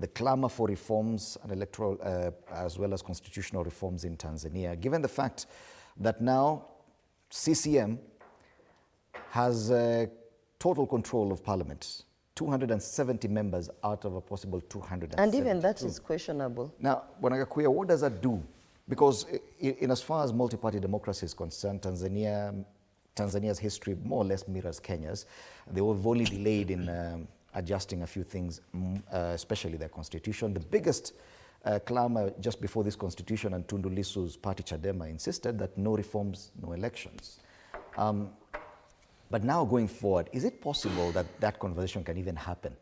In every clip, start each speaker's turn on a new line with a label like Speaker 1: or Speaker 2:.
Speaker 1: the clamor for reforms and electoral as well as constitutional reforms in Tanzania, given the fact that now CCM has total control of parliament, 270 members out of a possible 200.
Speaker 2: And even that is questionable.
Speaker 1: Now, Bwana Gakuya, what does that do? Because in as far as multi-party democracy is concerned, Tanzania's history more or less mirrors Kenya's. They were only delayed in adjusting a few things, especially their constitution. The biggest clamor just before this constitution, and Tundu Lissu's party Chadema insisted that no reforms, no elections. But now going forward, is it possible that that conversation can even happen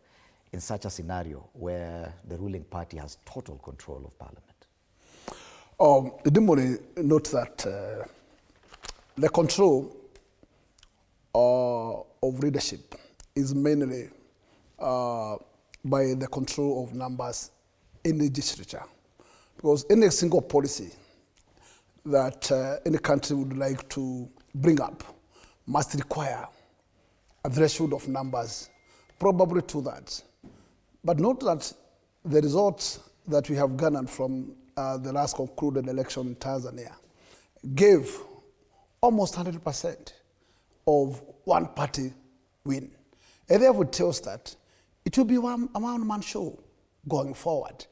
Speaker 1: in such a scenario where the ruling party has total control of parliament?
Speaker 3: Dimoni note that the control of leadership is mainly by the control of numbers in the legislature. Because any single policy that any country would like to bring up must require a threshold of numbers, probably to that. But note that the results that we have garnered from the last concluded election in Tanzania gave almost 100% of one party win. And therefore it tells that it will be a one-man show going forward.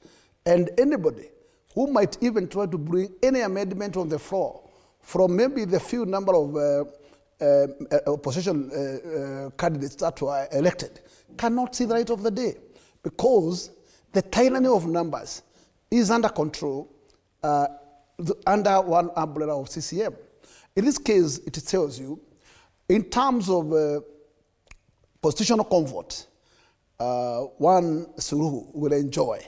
Speaker 3: And anybody who might even try to bring any amendment on the floor from maybe the few number of opposition candidates that were elected cannot see the light of the day, because the tyranny of numbers is under control under one umbrella of CCM. In this case, it tells you, in terms of constitutional comfort, one Suluhu will enjoy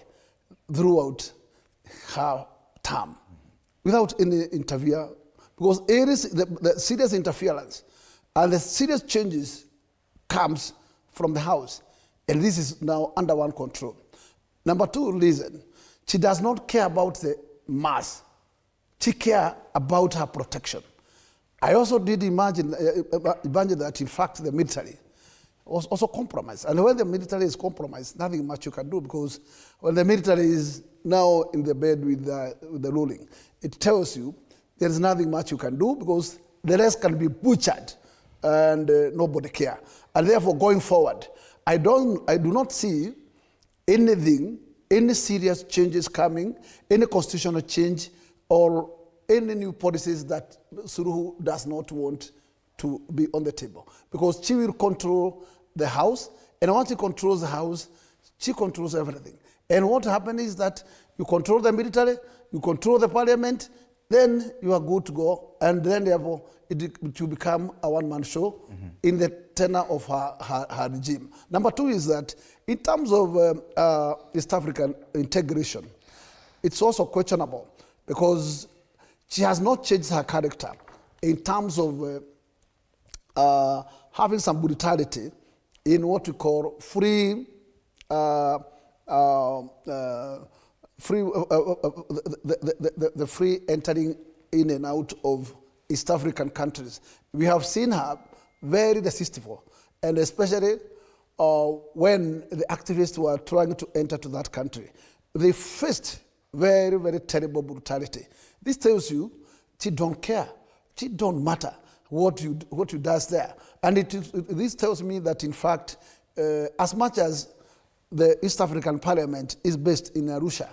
Speaker 3: throughout her term without any interfere, because it is the serious interference and the serious changes comes from the House, and this is now under one control. Number two reason, she does not care about the mass. She cares about her protection. I also did imagine that, in fact, the military was also compromised. And when the military is compromised, nothing much you can do, because when the military is now in the bed with the ruling, it tells you there is nothing much you can do, because the rest can be butchered and nobody care. And therefore, going forward, I do not see anything, any serious changes coming, any constitutional change, or any new policies that Suluhu does not want to be on the table. Because she will control the House, and once she controls the House, she controls everything. And what happens is that you control the military, you control the parliament, then you are good to go, and then therefore it will become a one-man show in the tenor of her regime. Number two is that in terms of East African integration, it's also questionable, because she has not changed her character in terms of having some brutality in what we call free entering in and out of East African countries. We have seen her very deceitful, and especially when the activists were trying to enter to that country, they faced very, very terrible brutality. This tells you she don't care, she don't matter what you does there. And this tells me that, in fact, as much as the East African Parliament is based in Arusha,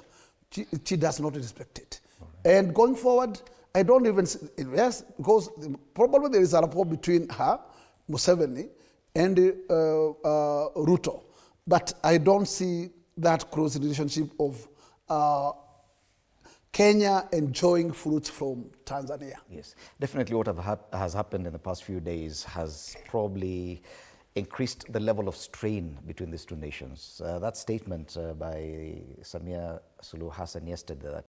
Speaker 3: she does not respect it. Right. And going forward, I don't even see, yes, because probably there is a rapport between her, Museveni, and Ruto. But I don't see that close relationship of Kenya enjoying fruits from Tanzania.
Speaker 1: Yes, definitely what has happened in the past few days has probably increased the level of strain between these two nations. That statement by Samia Suluhu Hassan yesterday, that